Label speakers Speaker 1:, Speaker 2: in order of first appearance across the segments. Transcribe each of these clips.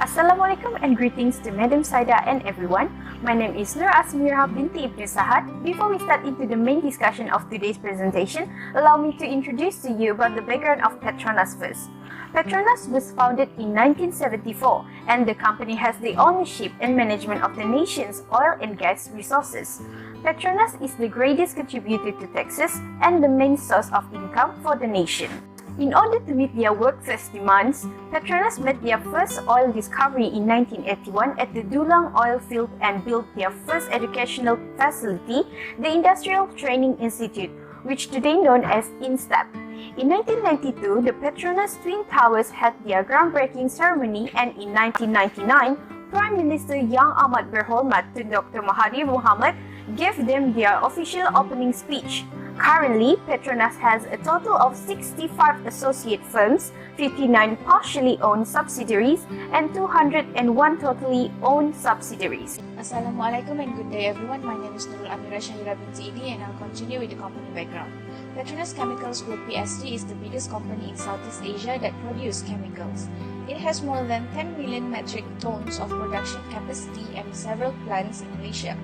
Speaker 1: Assalamualaikum and greetings to Madam SYAHIRA and everyone. My name is NUR'ASMIRAH binti SAHAD. Before we start into the main discussion of today's presentation, allow me to introduce to you about the background of PETRONAS first. PETRONAS was founded in 1974 and the company has the ownership and management of the nation's oil and gas resources. PETRONAS is the greatest contributor to taxes and the main source of income for the nation. In order to meet their workforce demands, PETRONAS made their first oil discovery in 1981 at the Dulang oil field and built their first educational facility, the Industrial Training Institute, which today known as INSTAT. In 1992, the PETRONAS Twin Towers had their groundbreaking ceremony, and in 1999, Prime Minister Yang Ahmad Berhad to Dr. Mahathir Mohamad gave them their official opening speech. Currently, PETRONAS has a total of 65 associate firms, 59 partially owned subsidiaries, and 201 totally owned subsidiaries.
Speaker 2: Assalamualaikum and good day everyone. My name is NURUL SYAHIRA BINTI and I'll continue with the company background. PETRONAS Chemicals Group PSD is the biggest company in Southeast Asia that produces chemicals. It has more than 10 million metric tons of production capacity and several plants in Malaysia.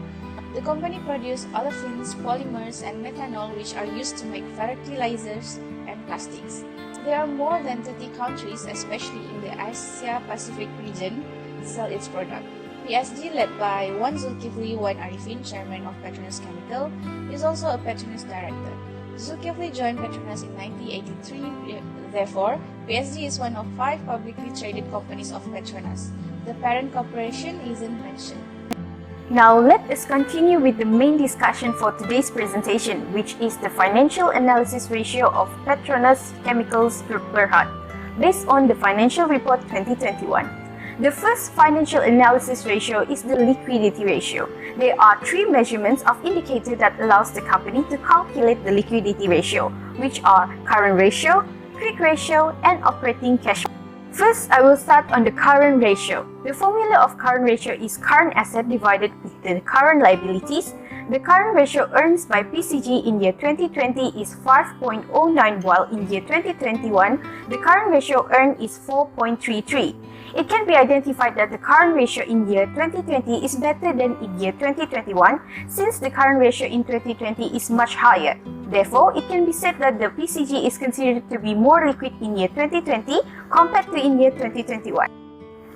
Speaker 2: The company produces olefins, polymers, and methanol, which are used to make fertilizers and plastics. There are more than 30 countries, especially in the Asia-Pacific region, sell its product. PSD, led by Wan Zulkifli Wan Arifin, chairman of PETRONAS Chemical, is also a PETRONAS director. Zulkifli joined PETRONAS in 1983, therefore, PSD is one of 5 publicly traded companies of PETRONAS. The parent corporation isn't mentioned.
Speaker 1: Now let us continue with the main discussion for today's presentation, which is the financial analysis ratio of PETRONAS Chemicals Group Berhad, based on the Financial Report 2021. The first financial analysis ratio is the liquidity ratio. There are 3 measurements of indicator that allows the company to calculate the liquidity ratio, which are current ratio, quick ratio, and operating cash flow. First, I will start on the current ratio. The formula of current ratio is current asset divided with the current liabilities. The current ratio earned by PCG in year 2020 is 5.09, while in year 2021, the current ratio earned is 4.33. It can be identified that the current ratio in year 2020 is better than in year 2021 since the current ratio in 2020 is much higher. Therefore, it can be said that the PCG is considered to be more liquid in year 2020 compared to in year 2021.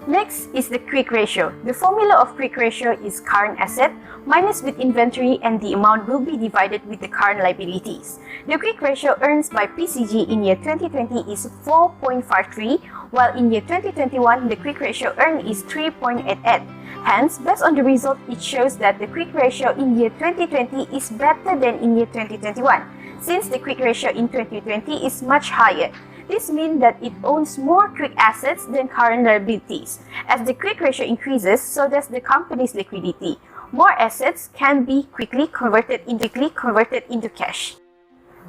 Speaker 1: Next is the quick ratio. The formula of quick ratio is current asset minus with inventory, and the amount will be divided with the current liabilities. The quick ratio earned by PCG in year 2020 is 4.53, while in year 2021, the quick ratio earned is 3.88. Hence, based on the result, it shows that the quick ratio in year 2020 is better than in year 2021, since the quick ratio in 2020 is much higher. This means that it owns more quick assets than current liabilities. As the quick ratio increases, so does the company's liquidity. More assets can be quickly converted into cash.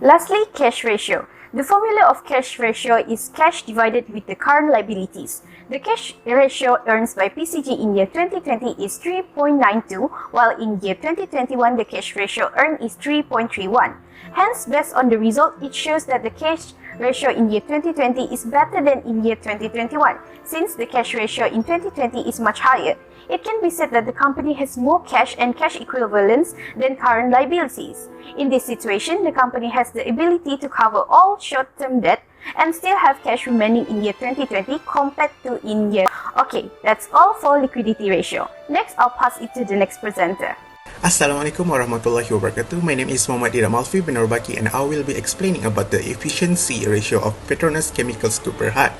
Speaker 1: Lastly, cash ratio. The formula of cash ratio is cash divided with the current liabilities. The cash ratio earned by PCG in year 2020 is 3.92, while in year 2021, the cash ratio earned is 3.31. Hence, based on the result, it shows that the cash ratio in year 2020 is better than in year 2021, since the cash ratio in 2020 is much higher. It can be said that the company has more cash and cash equivalents than current liabilities. In this situation, the company has the ability to cover all short-term debt and still have cash remaining in year 2020 compared to in year. Okay, that's all for liquidity ratio. Next, I'll pass it to the next presenter.
Speaker 3: Assalamualaikum warahmatullahi wabarakatuh. My name is Muhammad ALFY bin NOORBAKI and I will be explaining about the efficiency ratio of PETRONAS Chemicals Group Berhad.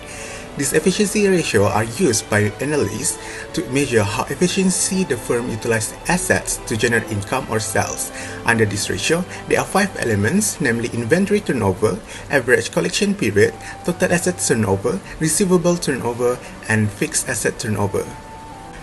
Speaker 3: This efficiency ratio are used by analysts to measure how efficiently the firm utilizes assets to generate income or sales. Under this ratio, there are 5 elements, namely inventory turnover, average collection period, total asset turnover, receivable turnover, and fixed asset turnover.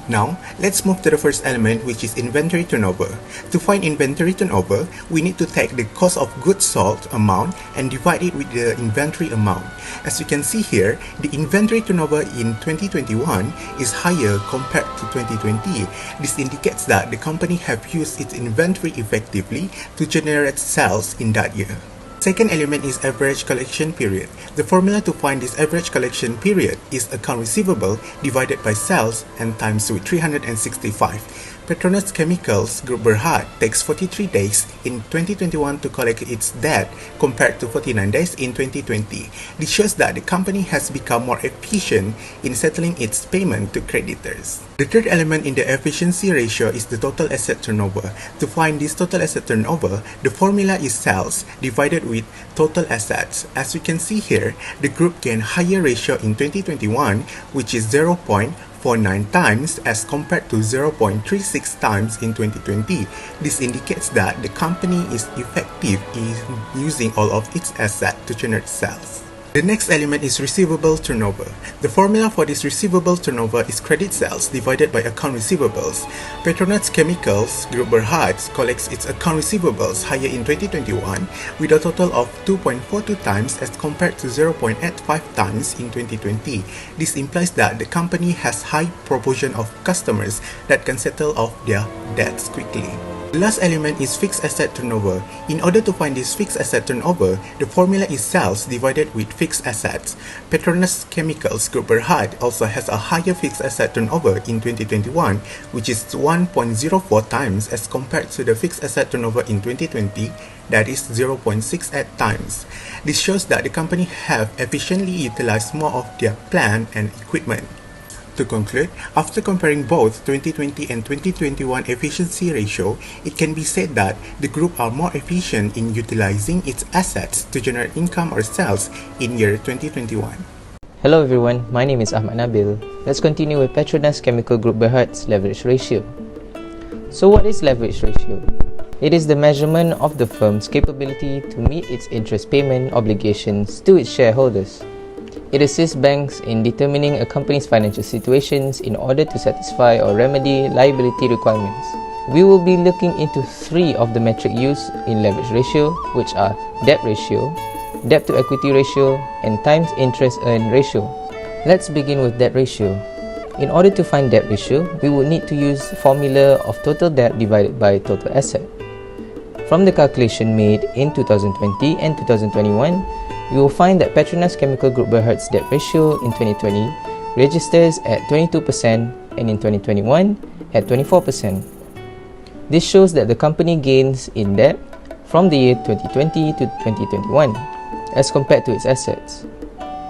Speaker 3: Now, let's move to the first element, which is inventory turnover. To find inventory turnover, we need to take the cost of goods sold amount and divide it with the inventory amount. As you can see here, the inventory turnover in 2021 is higher compared to 2020. This indicates that the company have used its inventory effectively to generate sales in that year. Second element is average collection period. The formula to find this average collection period is account receivable divided by sales and times with 365. PETRONAS Chemicals Group Berhad takes 43 days in 2021 to collect its debt compared to 49 days in 2020. This shows that the company has become more efficient in settling its payment to creditors. The third element in the efficiency ratio is the total asset turnover. To find this total asset turnover, the formula is sales divided with total assets. As we can see here, the group gained higher ratio in 2021, which is 0.49 times as compared to 0.36 times in 2020. This indicates that the company is effective in using all of its assets to generate sales. The next element is receivable turnover. The formula for this receivable turnover is credit sales divided by account receivables. PETRONAS Chemicals Group Berhad collects its account receivables higher in 2021 with a total of 2.42 times as compared to 0.85 times in 2020. This implies that the company has high proportion of customers that can settle off their debts quickly. The last element is fixed asset turnover. In order to find this fixed asset turnover, the formula is sales divided with fixed assets. PETRONAS Chemicals Group Berhad also has a higher fixed asset turnover in 2021, which is 1.04 times as compared to the fixed asset turnover in 2020, that is 0.68 times. This shows that the company have efficiently utilized more of their plant and equipment. To conclude, after comparing both 2020 and 2021 efficiency ratio, it can be said that the group are more efficient in utilizing its assets to generate income or sales in year 2021.
Speaker 4: Hello everyone, my name is Ahmad Nabil. Let's continue with PETRONAS Chemical Group Berhad's leverage ratio. So what is leverage ratio? It is the measurement of the firm's capability to meet its interest payment obligations to its shareholders. It assists banks in determining a company's financial situations in order to satisfy or remedy liability requirements. We will be looking into three of the metrics used in leverage ratio, which are debt ratio, debt to equity ratio, and times interest earned ratio. Let's begin with debt ratio. In order to find debt ratio, we will need to use the formula of total debt divided by total asset. From the calculation made in 2020 and 2021, you will find that PETRONAS Chemical Group Berhad's debt ratio in 2020 registers at 22% and in 2021 at 24%. This shows that the company gains in debt from the year 2020 to 2021 as compared to its assets.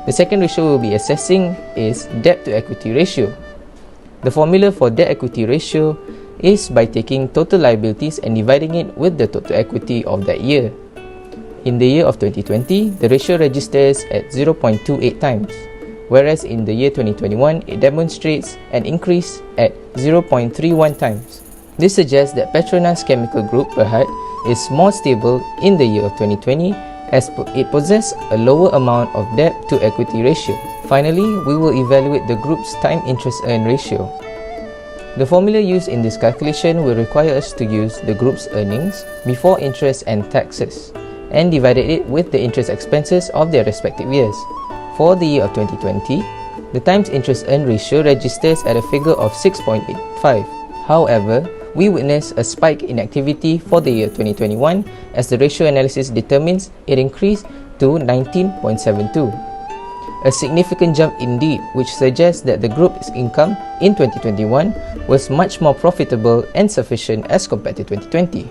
Speaker 4: The second ratio we'll be assessing is debt to equity ratio. The formula for debt equity ratio is by taking total liabilities and dividing it with the total equity of that year. In the year of 2020, the ratio registers at 0.28 times, whereas in the year 2021, it demonstrates an increase at 0.31 times. This suggests that PETRONAS Chemical Group Berhad is more stable in the year of 2020 as it possesses a lower amount of debt to equity ratio. Finally, we will evaluate the group's time interest earned ratio. The formula used in this calculation will require us to use the group's earnings before interest and taxes, and divided it with the interest expenses of their respective years. For the year of 2020, the times interest earned ratio registers at a figure of 6.85. However, we witness a spike in activity for the year 2021 as the ratio analysis determines it increased to 19.72. A significant jump indeed, which suggests that the group's income in 2021 was much more profitable and sufficient as compared to 2020.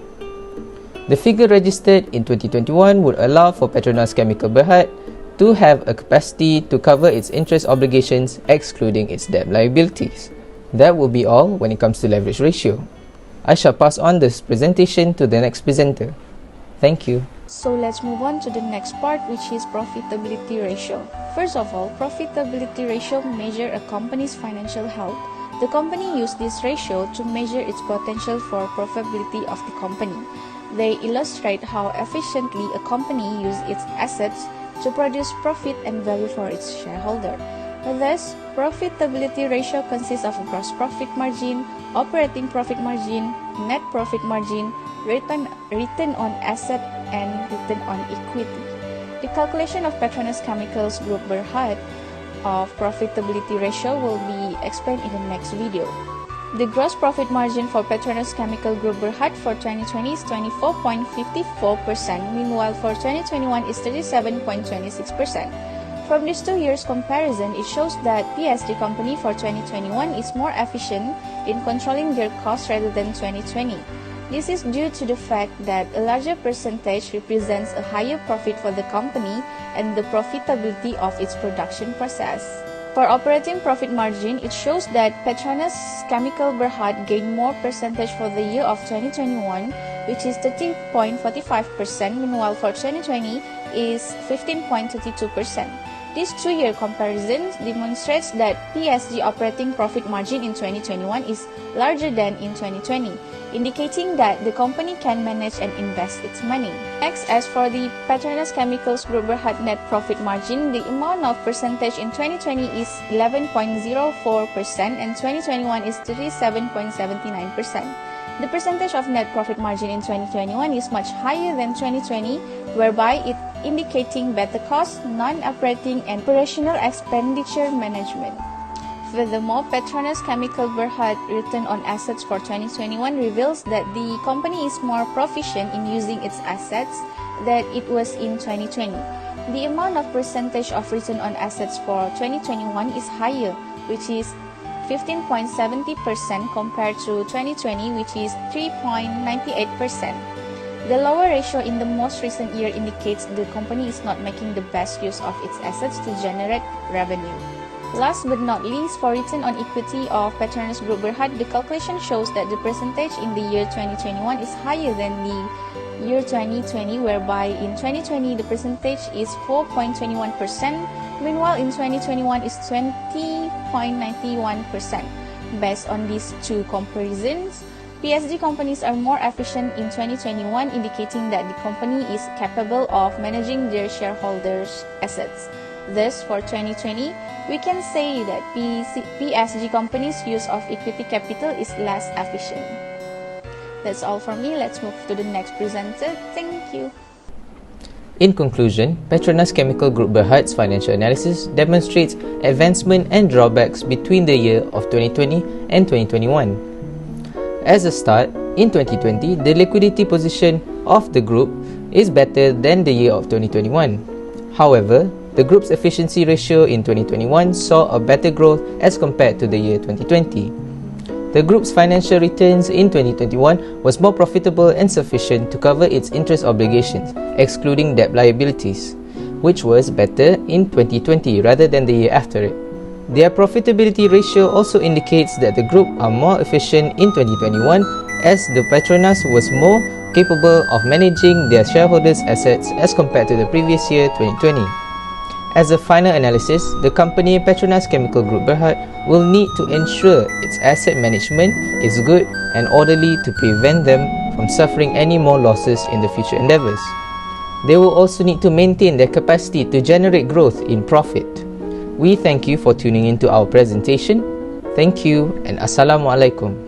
Speaker 4: The figure registered in 2021 would allow for PETRONAS Chemical Berhad to have a capacity to cover its interest obligations excluding its debt liabilities. That will be all when it comes to leverage ratio. I shall pass on this presentation to the next presenter. Thank you.
Speaker 2: So let's move on to the next part, which is profitability ratio. First of all, profitability ratio measure a company's financial health. The company used this ratio to measure its potential for profitability of the company. They illustrate how efficiently a company uses its assets to produce profit and value for its shareholder. Thus, profitability ratio consists of gross profit margin, operating profit margin, net profit margin, return on asset, and return on equity. The calculation of PETRONAS Chemicals Group Berhad of profitability ratio will be explained in the next video. The gross profit margin for Petronas Chemical Group Berhad for 2020 is 24.54%, meanwhile for 2021 is 37.26%. From these 2 years comparison, it shows that PSD company for 2021 is more efficient in controlling their costs rather than 2020. This is due to the fact that a larger percentage represents a higher profit for the company and the profitability of its production process. For operating profit margin, it shows that Petronas Chemical Berhad gained more percentage for the year of 2021, which is 30.45%, meanwhile for 2020 is 15.32%. This 2-year comparison demonstrates that PSG operating profit margin in 2021 is larger than in 2020, indicating that the company can manage and invest its money. Next, as for the Petronas Chemicals Group Berhad net profit margin, the amount of percentage in 2020 is 11.04% and 2021 is 37.79%. The percentage of net profit margin in 2021 is much higher than 2020, whereby it indicating better cost, non-operating and operational expenditure management. Furthermore, Petronas Chemical Berhad return on assets for 2021 reveals that the company is more proficient in using its assets than it was in 2020. The amount of percentage of return on assets for 2021 is higher, which is 15.70% compared to 2020, which is 3.98%. The lower ratio in the most recent year indicates the company is not making the best use of its assets to generate revenue. Last but not least, for return on equity of Petronas Group Berhad, the calculation shows that the percentage in the year 2021 is higher than the year 2020, whereby in 2020 the percentage is 4.21%, meanwhile in 2021 is 20.91%. Based on these two comparisons, PSD companies are more efficient in 2021, indicating that the company is capable of managing their shareholders' assets. Thus, for 2020, we can say that PSG companies' use of equity capital is less efficient. That's all from me. Let's move to the next presenter. Thank you.
Speaker 4: In conclusion, Petronas Chemical Group Berhad's financial analysis demonstrates advancement and drawbacks between the year of 2020 and 2021. As a start, in 2020, the liquidity position of the group is better than the year of 2021. However, the group's efficiency ratio in 2021 saw a better growth as compared to the year 2020. The group's financial returns in 2021 was more profitable and sufficient to cover its interest obligations, excluding debt liabilities, which was better in 2020 rather than the year after it. Their profitability ratio also indicates that the group are more efficient in 2021 as the Petronas was more capable of managing their shareholders' assets as compared to the previous year 2020. As a final analysis, the company Petronas Chemical Group Berhad will need to ensure its asset management is good and orderly to prevent them from suffering any more losses in the future endeavours. They will also need to maintain their capacity to generate growth in profit. We thank you for tuning into our presentation. Thank you and Assalamualaikum.